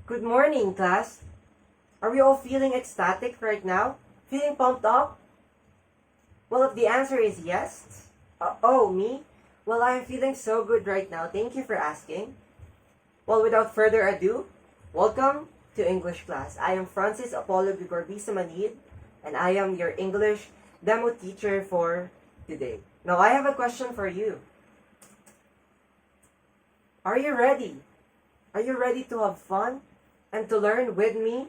Good morning, class. Are we all feeling ecstatic right now? Feeling pumped up? Well, if the answer is yes, me? Well, I'm feeling so good right now. Thank you for asking. Well, without further ado, welcome to English class. I am Francis Apollo Bigorbisa Manid, and I am your English demo teacher for today. Now, I have a question for you. Are you ready? Are you ready to have fun and to learn with me?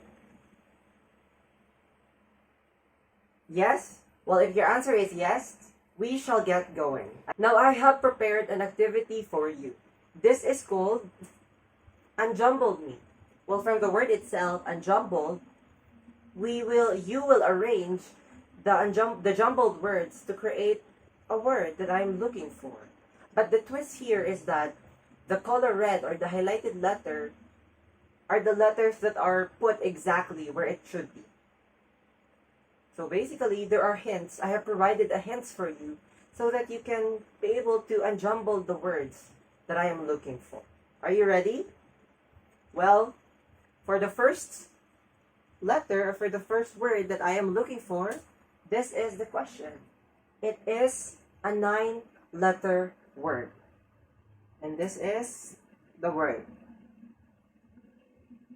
Yes? Well, if your answer is yes, we shall get going. Now, I have prepared an activity for you. This is called Unjumbled Me. Well, from the word itself, unjumbled, you will arrange the jumbled words to create a word that I'm looking for. But the twist here is that the color red or the highlighted letter are the letters that are put exactly where it should be. So basically, there are hints. I have provided a hints for you so that you can be able to unjumble the words that I am looking for. Are you ready? Well, for the first letter, or for the first word that I am looking for, this is the question. It is a 9-letter word. And this is the word.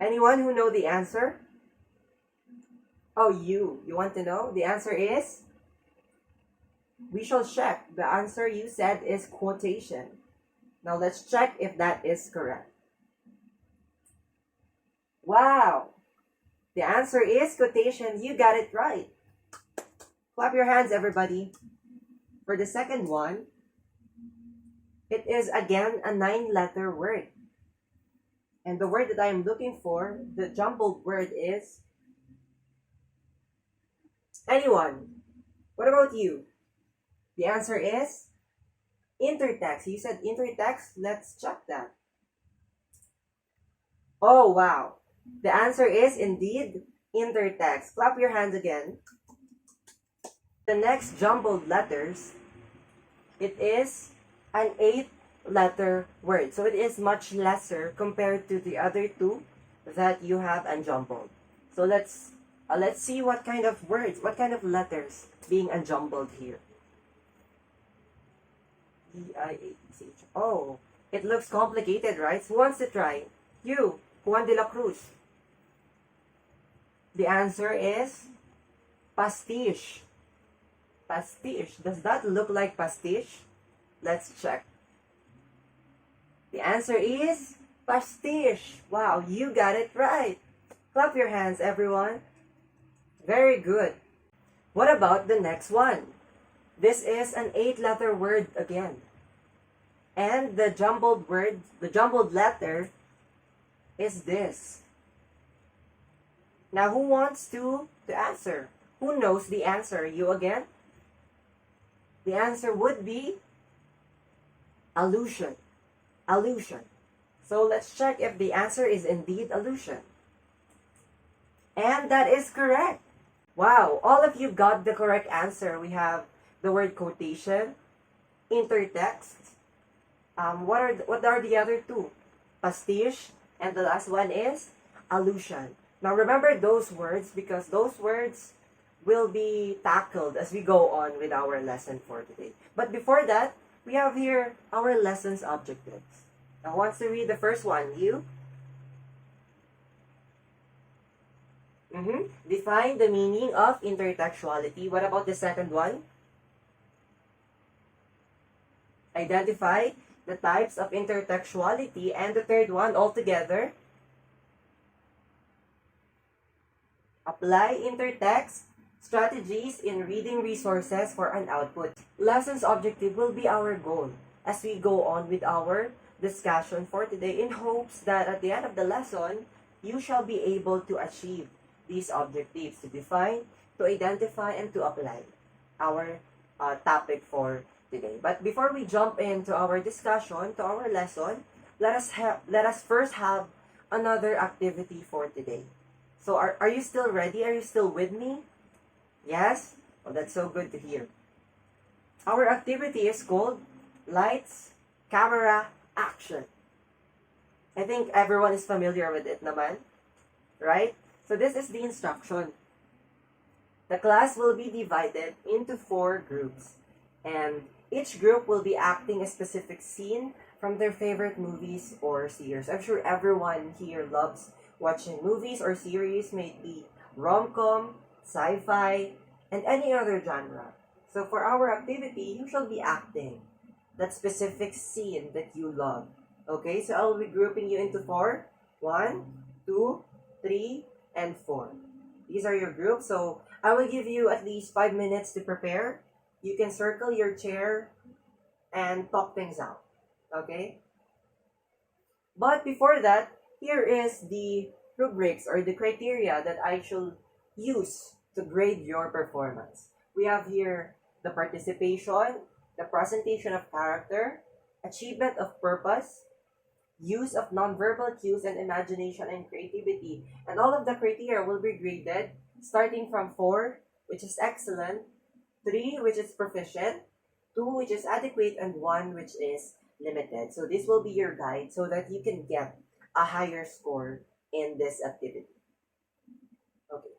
Anyone who know the answer? Oh, you want to know? The answer is? We shall check. The answer you said is quotation. Now let's check if that is correct. Wow! The answer is quotation. You got it right. Clap your hands, everybody. For the second one, it is again a 9-letter word. And the word that I am looking for, the jumbled word is anyone. What about you? The answer is intertext. You said intertext. Let's check that. Oh, wow. The answer is indeed intertext. Clap your hands again. The next jumbled letters, it is an 8-letter word. So it is much lesser compared to the other two that you have unjumbled. So let's see what kind of words, what kind of letters being unjumbled here. D-I-A-C-H. Oh, it looks complicated, right? Who wants to try? You, Juan de la Cruz. The answer is pastiche. Pastiche. Does that look like pastiche? Let's check. The answer is pastiche. Wow, you got it right. Clap your hands, everyone. Very good. What about the next one? This is an 8-letter word again. And the jumbled word, the jumbled letter is this. Now, who wants to answer? Who knows the answer? You again? The answer would be allusion. Allusion. So let's check if the answer is indeed allusion. And that is correct. Wow, all of you got the correct answer. We have the word quotation, intertext. What are the other two? Pastiche, and the last one is allusion. Now remember those words because those words will be tackled as we go on with our lesson for today. But before that, we have here our lesson's objectives. Now, who wants to read the first one? You? Define the meaning of intertextuality. What about the second one? Identify the types of intertextuality. And the third one, altogether, apply intertext strategies in reading resources for an output. Lesson's objective will be our goal as we go on with our discussion for today, in hopes that at the end of the lesson, you shall be able to achieve these objectives: to define, to identify, and to apply our topic for today. But before we jump into our discussion, to our lesson, let us first have another activity for today. So are you still ready? Are you still with me? Yes? Well, that's so good to hear. Our activity is called Lights, Camera, Action. I think everyone is familiar with it naman. right? So this is the instruction. The class will be divided into 4 groups, and each group will be acting a specific scene from their favorite movies or series. I'm sure everyone here loves watching movies or series, maybe rom-com, sci-fi, and any other genre. So for our activity, you shall be acting that specific scene that you love. Okay, so I'll be grouping you into 4. 1, 2, 3, and 4. These are your groups. So I will give you at least 5 minutes to prepare. You can circle your chair and talk things out. Okay? But before that, here is the rubrics or the criteria that I shall use to grade your performance. We have here the participation, the presentation of character, achievement of purpose, use of nonverbal cues and imagination and creativity. And all of the criteria will be graded starting from 4, which is excellent, 3, which is proficient, 2, which is adequate, and 1, which is limited. So this will be your guide so that you can get a higher score in this activity. Okay.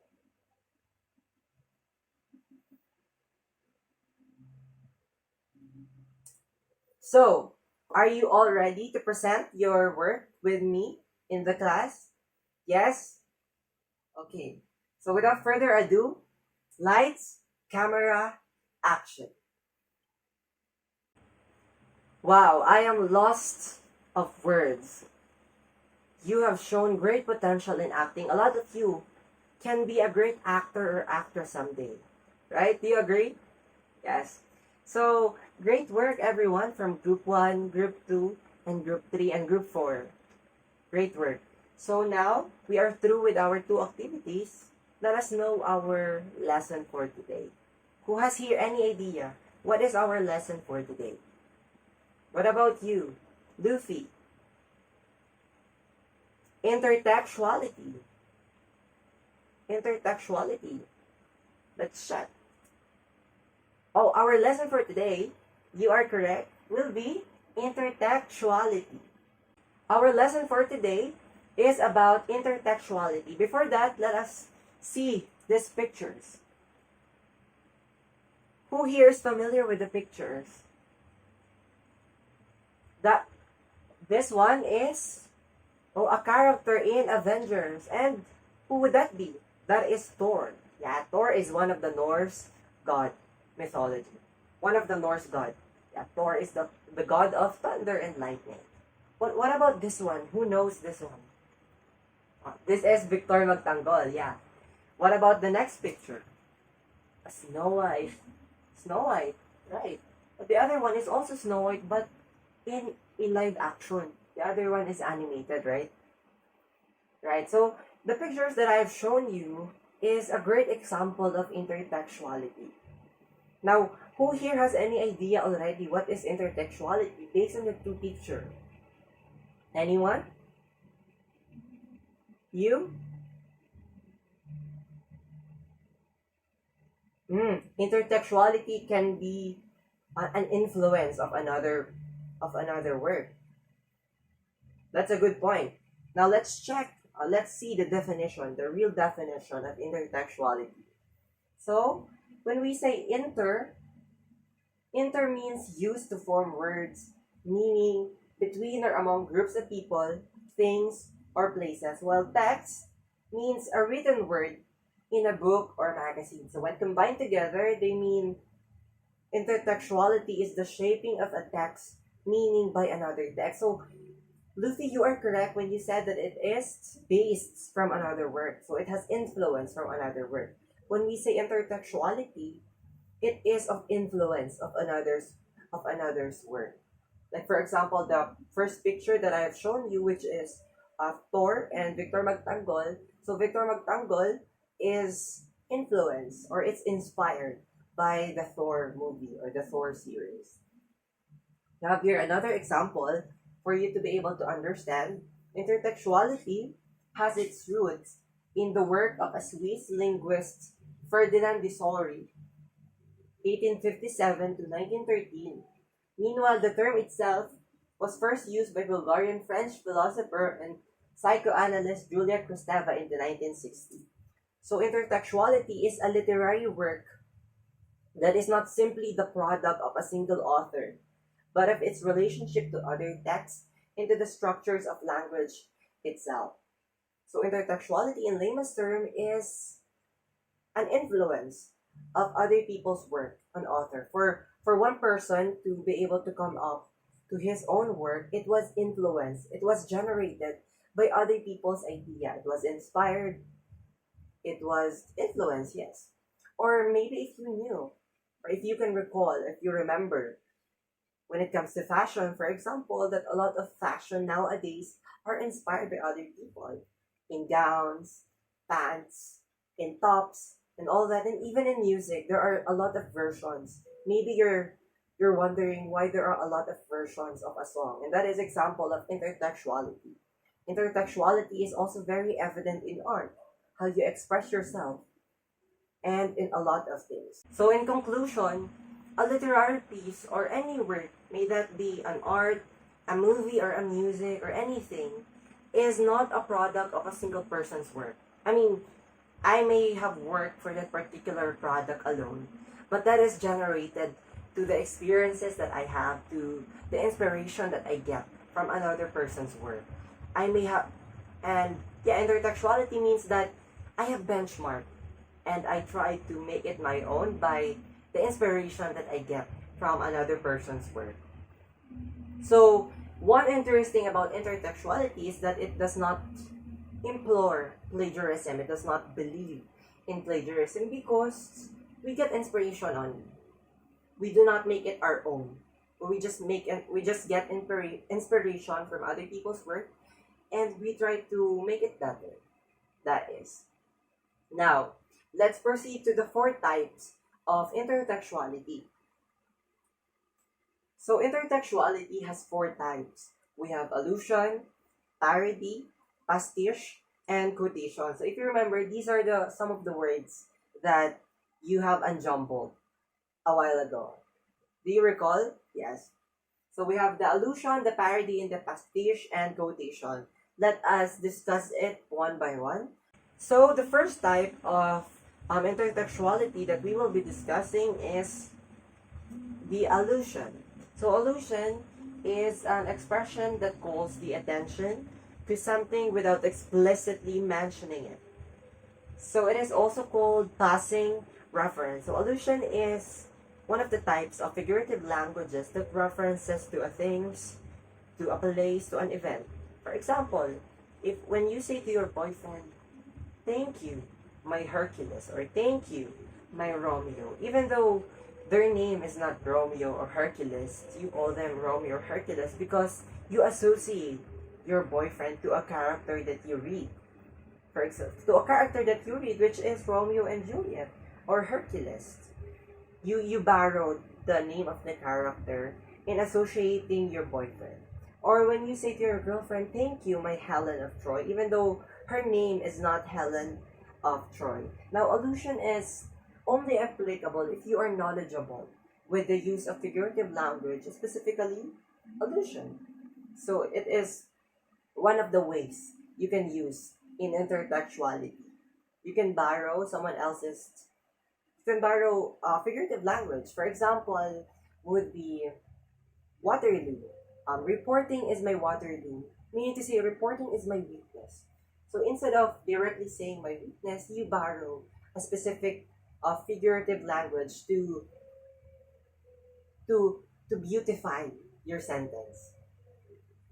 So, are you all ready to present your work with me in the class? Yes? Okay. So without further ado, lights, camera, action. Wow, I am lost of words. You have shown great potential in acting. A lot of you can be a great actor or actress someday. Right? Do you agree? Yes. So, great work everyone from Group 1, Group 2, and Group 3, and Group 4. Great work. So now, we are through with our 2 activities. Let us know our lesson for today. Who has here any idea? What is our lesson for today? What about you? Luffy? Intertextuality. Intertextuality. Let's check. Oh, our lesson for today, you are correct, will be intertextuality. Our lesson for today is about intertextuality. Before that, let us see these pictures. Who here is familiar with the pictures? This one is a character in Avengers. And who would that be? That is Thor. Yeah, Thor is one of the Norse god mythology. One of the Norse god. Yeah, Thor is the god of thunder and lightning. But what about this one? Who knows this one? This is Victor Magtanggol, yeah. What about the next picture? Snow White. Snow White, right. But the other one is also Snow White, but in live action. The other one is animated, right? Right, so the pictures that I've shown you is a great example of intertextuality. Now, who here has any idea already what is intertextuality based on the 2 pictures? Anyone? You? Intertextuality can be an influence of another word. That's a good point. Now let's check. Let's see the definition, the real definition of intertextuality. So when we say inter means used to form words, meaning between or among groups of people, things, or places, while text means a written word in a book or magazine. So when combined together, they mean intertextuality is the shaping of a text meaning by another text. So Luffy, you are correct when you said that it is based from another word. So it has influence from another word. When we say intertextuality, it is of influence of another's word. Like for example, the first picture that I have shown you, which is Thor and Victor Magtanggol. So Victor Magtanggol is influenced or it's inspired by the Thor movie or the Thor series. Now here another example for you to be able to understand. Intertextuality has its roots in the work of a Swiss linguist, Ferdinand de Saury, 1857 to 1913. Meanwhile, the term itself was first used by Bulgarian French philosopher and psychoanalyst Julia Kristeva in the 1960s. So intertextuality is a literary work that is not simply the product of a single author, but of its relationship to other texts into the structures of language itself. So intertextuality in layman's term is an influence of other people's work on author. For one person to be able to come up to his own work, it was influenced, it was generated by other people's idea. It was inspired, it was influenced, yes. Or maybe if you knew, or if you can recall, if you remember, when it comes to fashion, for example, that a lot of fashion nowadays are inspired by other people in gowns, pants, in tops, and all that. And even in music, there are a lot of versions. Maybe you're wondering why there are a lot of versions of a song, and that is example of intertextuality. Intertextuality is also very evident in art, how you express yourself, and in a lot of things. So in conclusion, a literary piece or any work, may that be an art, a movie, or a music, or anything, is not a product of a single person's work. I mean, I may have worked for that particular product alone, but that is generated to the experiences that I have, to the inspiration that I get from another person's work. I may have, and yeah, intertextuality means that I have benchmarked and I try to make it my own by the inspiration that I get from another person's work. So, one interesting about intertextuality is that it does not implore plagiarism. It does not believe in plagiarism because we get inspiration on it. We do not make it our own. We just get inspiration from other people's work, and we try to make it better. That is. Now, let's proceed to the 4 types of intertextuality. So intertextuality has 4 types. We have allusion, parody, pastiche, and quotation. So if you remember, these are some of the words that you have unjumbled a while ago. Do you recall? Yes. So we have the allusion, the parody, and the pastiche, and quotation. Let us discuss it one by one. So the first type of intertextuality that we will be discussing is the allusion. So allusion is an expression that calls the attention to something without explicitly mentioning it. So it is also called passing reference. So allusion is one of the types of figurative languages that references to a things, to a place, to an event. For example, if when you say to your boyfriend, "Thank you, my Hercules," or "Thank you, my Romeo," even though their name is not Romeo or Hercules, you call them Romeo or Hercules because you associate your boyfriend to a character that you read. For example, to a character that you read, which is Romeo and Juliet or Hercules. You borrowed the name of the character in associating your boyfriend. Or when you say to your girlfriend, "Thank you, my Helen of Troy," even though her name is not Helen of Troy. Now, allusion is only applicable if you are knowledgeable with the use of figurative language, specifically allusion. So it is one of the ways you can use in intertextuality. You can borrow figurative language. For example, would be Waterloo. Reporting is my Waterloo, meaning to say reporting is my weakness. So instead of directly saying my weakness, you borrow a specific figurative language to beautify your sentence.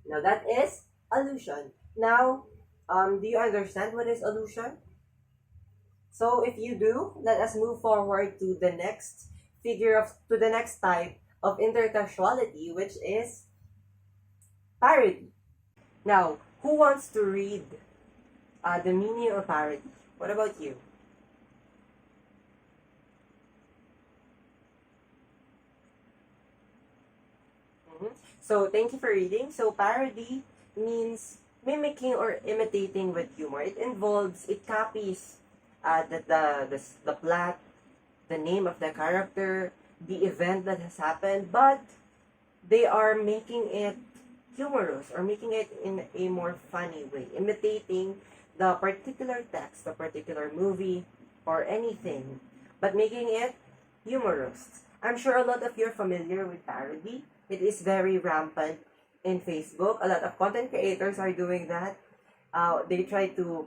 Now that is allusion. Now, do you understand what is allusion? So if you do, let us move forward to the next type of intertextuality, which is parody. Now, who wants to read the meaning of parody? What about you? So, thank you for reading. So, parody means mimicking or imitating with humor. It copies the plot, the name of the character, the event that has happened, but they are making it humorous or making it in a more funny way, imitating the particular text, the particular movie, or anything, but making it humorous. I'm sure a lot of you are familiar with parody. It is very rampant in Facebook. A lot of content creators are doing that. They try to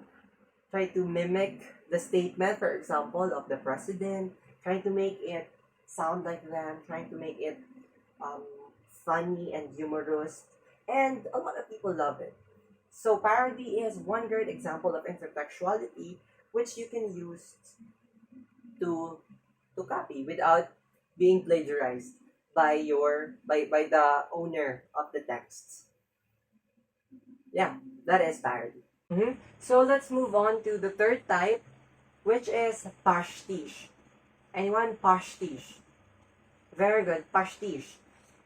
mimic the statement, for example, of the president, trying to make it sound like them, trying to make it um, funny and humorous, and a lot of people love it. So parody is one great example of intertextuality, which you can use to copy without being plagiarized by the owner of the text. Yeah, that is parody. So let's move on to the third type, which is pastiche. Anyone? Pastiche. Very good. Pastiche.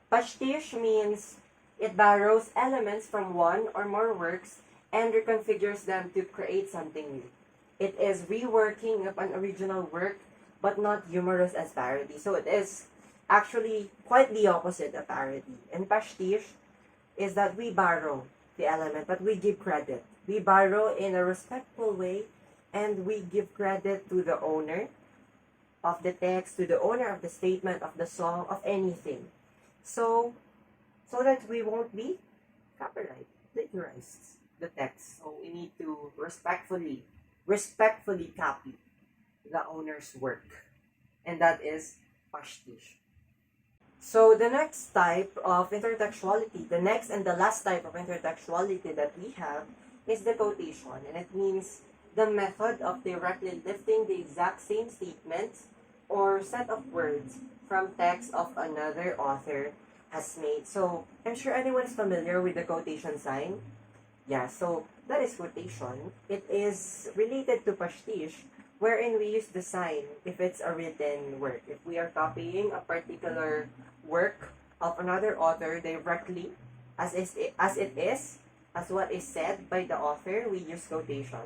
Pastiche means it borrows elements from one or more works and reconfigures them to create something new. It is reworking of an original work, but not humorous as parody. So it is actually quite the opposite of parody. And pastiche is that we borrow the element, but we give credit. We borrow in a respectful way, and we give credit to the owner of the text, to the owner of the statement, of the song, of anything. So, so that we won't be copyright, plagiarized the text. So we need to respectfully copy the owner's work. And that is pastiche. So the next type of intertextuality, the next and the last type of intertextuality that we have is the quotation. And it means the method of directly lifting the exact same statements or set of words from text of another author has made. So I'm sure anyone's familiar with the quotation sign. Yeah, so that is quotation. It is related to pastiche, wherein we use the sign if it's a written work. If we are copying a particular work of another author directly, as what is said by the author, we use quotation.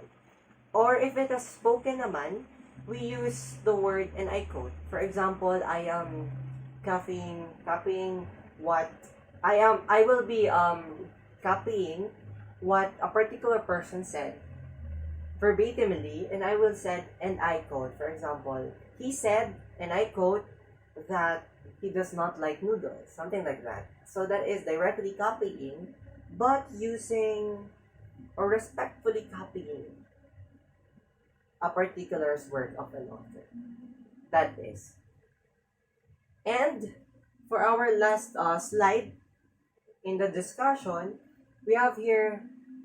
Or if it is spoken naman, we use the word and I quote. For example, I am copying what I will be copying what a particular person said verbatimly, and I will say and I quote. For example, he said, and I quote, that he does not like noodles, something like that. So that is directly copying, but using or respectfully copying a particular work of an author. That is. And for our last slide in the discussion, we have here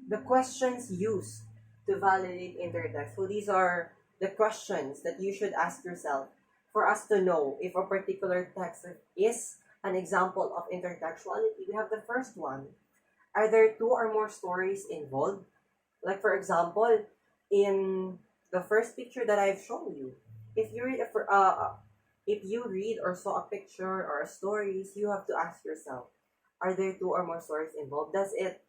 the questions used to validate intertext. So these are the questions that you should ask yourself for us to know if a particular text is an example of intertextuality. We have the first one. Are there two or more stories involved? Like for example, in the first picture that I've shown you, if you read or saw a picture or a stories, you have to ask yourself, are there two or more stories involved? Does it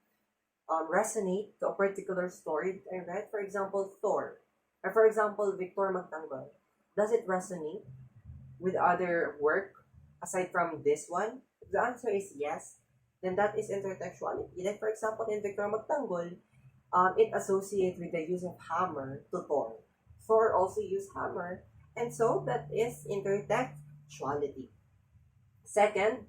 resonate to a particular story I read? For example, Thor. Or for example, Victor Magtanggol. Does it resonate with other work aside from this one? If the answer is yes, then that is intertextuality. Like for example, in Victor Magtanggol, it associates with the use of hammer to Thor. Thor also used hammer, and so that is intertextuality. Second,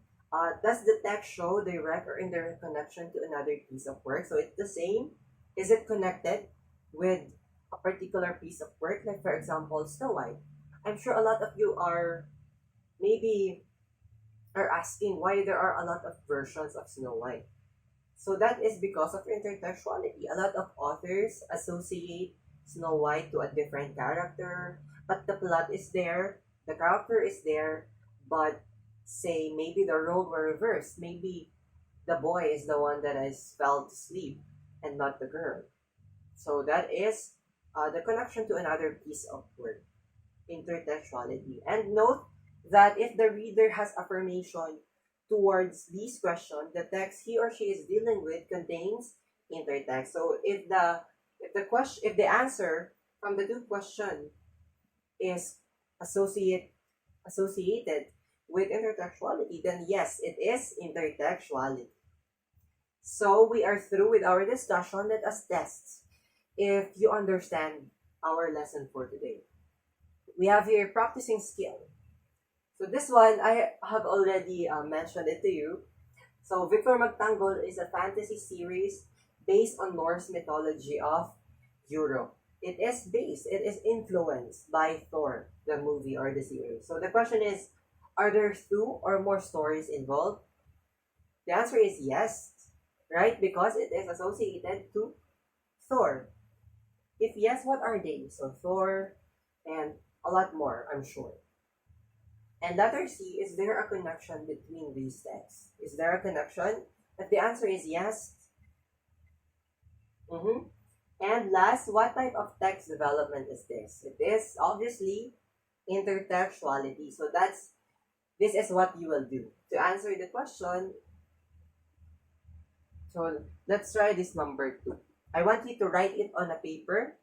does the text show direct or indirect connection to another piece of work? So it's the same. Is it connected with a particular piece of work? Like for example, Snow White. I'm sure a lot of you are maybe are asking why there are a lot of versions of Snow White. So that is because of intertextuality. A lot of authors associate Snow White to a different character, but the plot is there, the character is there, but say maybe the role were reversed. Maybe the boy is the one that has fell asleep and not the girl. So that is the connection to another piece of work, intertextuality. And note that if the reader has affirmation towards these questions, the text he or she is dealing with contains intertext. So if the answer from the two questions is associated with intertextuality, then yes, it is intertextuality. So we are through with our discussion. Let us test if you understand our lesson for today. We have here practicing skill. So this one, I have already mentioned it to you. So Victor Magtanggol is a fantasy series based on Norse mythology of Europe. It is influenced by Thor, the movie or the series. So the question is, are there two or more stories involved? The answer is yes, right? Because it is associated to Thor. If yes, what are they? So Thor and a lot more, I'm sure. And letter C, is there a connection between these texts? Is there a connection? If the answer is yes, and last, what type of text development is this? It is obviously intertextuality. So this is what you will do. To answer the question, so let's try this number 2. I want you to write it on a paper,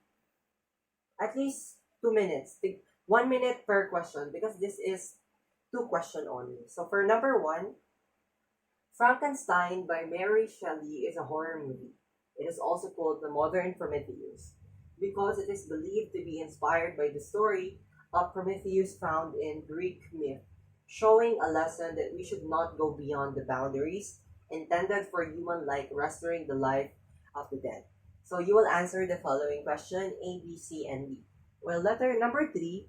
at least 2 minutes. 1 minute per question because this is 2 question only. So for number 1, Frankenstein by Mary Shelley is a horror movie. It is also called the modern Prometheus because it is believed to be inspired by the story of Prometheus found in Greek myth, showing a lesson that we should not go beyond the boundaries intended for human, like restoring the life of the dead. So you will answer the following question: A, B, C, and D. Well, letter number 3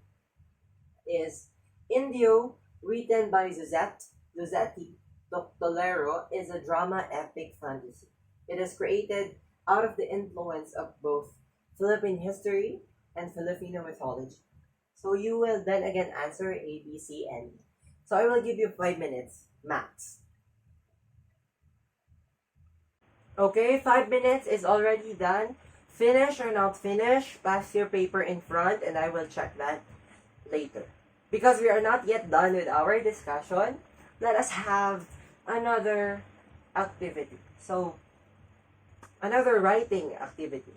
is Indio, written by Giuseppe Tolero, is a drama epic fantasy. It is created out of the influence of both Philippine history and Filipino mythology. So you will then again answer A, B, C, and D. So I will give you 5 minutes max. Okay, 5 minutes is already done. Finish or not finish, pass your paper in front and I will check that later. Because we are not yet done with our discussion, let us have another activity. So, another writing activity.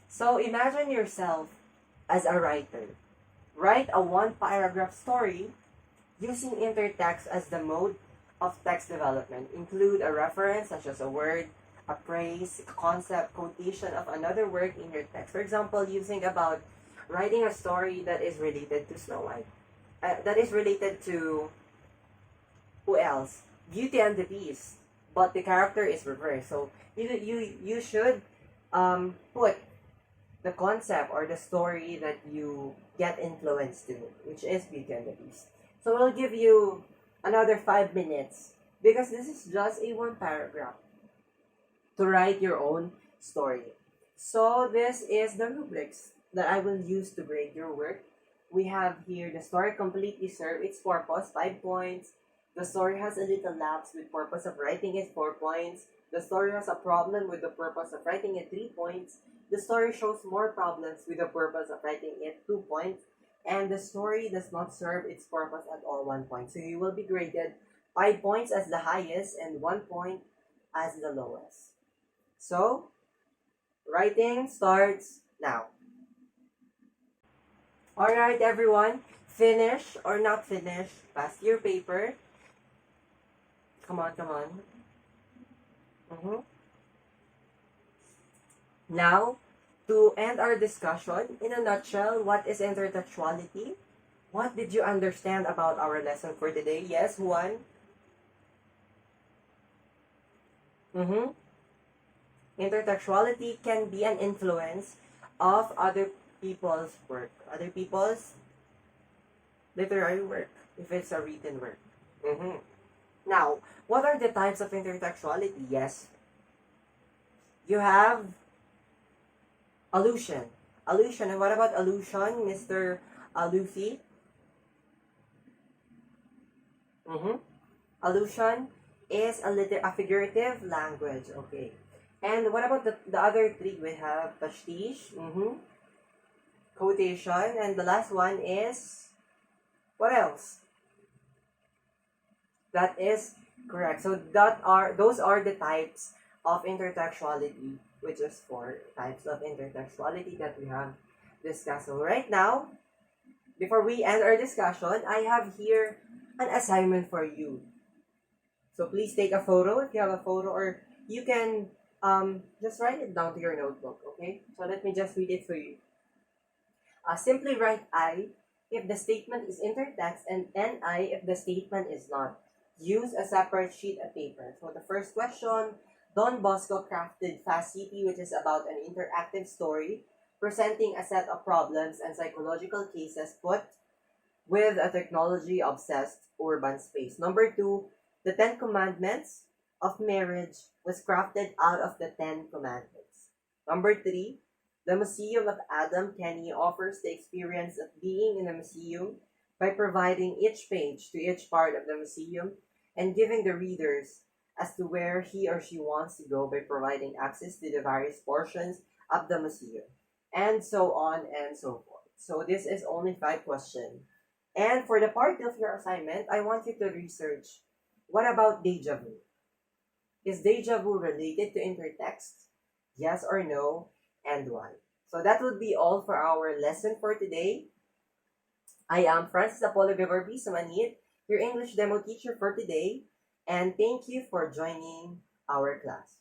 So, imagine yourself as a writer. Write a 1-paragraph story using intertext as the mode of text development. Include a reference such as a word, a phrase, a concept, quotation of another word in your text. For example, using about writing a story that is related to Snow White. That is related to who else? Beauty and the Beast. But the character is reversed. So you should put the concept or the story that you get influenced to, which is Beauty and the Beast. So we'll give you another 5 minutes because this is just a 1-paragraph to write your own story. So this is the rubrics that I will use to grade your work. We have here the story completely served its purpose, 5 points. The story has a little lapse with purpose of writing it, 4 points. The story has a problem with the purpose of writing it, 3 points. The story shows more problems with the purpose of writing it, 2 points. And the story does not serve its purpose at all, 1 point. So you will be graded 5 points as the highest and 1 point as the lowest. So, writing starts now. Alright everyone, finish or not finish, pass your paper. Come on. Now, to end our discussion, in a nutshell, what is intertextuality? What did you understand about our lesson for today? Yes, Juan? Intertextuality can be an influence of other people's work, other people's literary work, if it's a written work. Now, what are the types of intertextuality? Yes, you have allusion. And what about allusion, Mr. Luffy? Allusion is a figurative language. Okay. And what about the other 3? We have pastiche, quotation, and the last one is, what else? That is correct. So those are the types of intertextuality, which is 4 types of intertextuality that we have discussed. So right now, before we end our discussion, I have here an assignment for you. So please take a photo if you have a photo, or you can just write it down to your notebook, okay? So let me just read it for you. Simply write I if the statement is intertext and NI if the statement is not. Use a separate sheet of paper. So the first question, Don Bosco crafted Fast City, which is about an interactive story presenting a set of problems and psychological cases put with a technology-obsessed urban space. Number two, the Ten Commandments of marriage was crafted out of the Ten Commandments. Number three, the Museum of Adam Kenny offers the experience of being in a museum by providing each page to each part of the museum and giving the readers as to where he or she wants to go by providing access to the various portions of the museum, and so on and so forth. So this is only 5 questions. And for the part of your assignment, I want you to research, what about deja vu? Is deja vu related to intertext? Yes or no, and why? So that would be all for our lesson for today. I am Francis Apollo Gavarbi Samanit, your English demo teacher for today, and thank you for joining our class.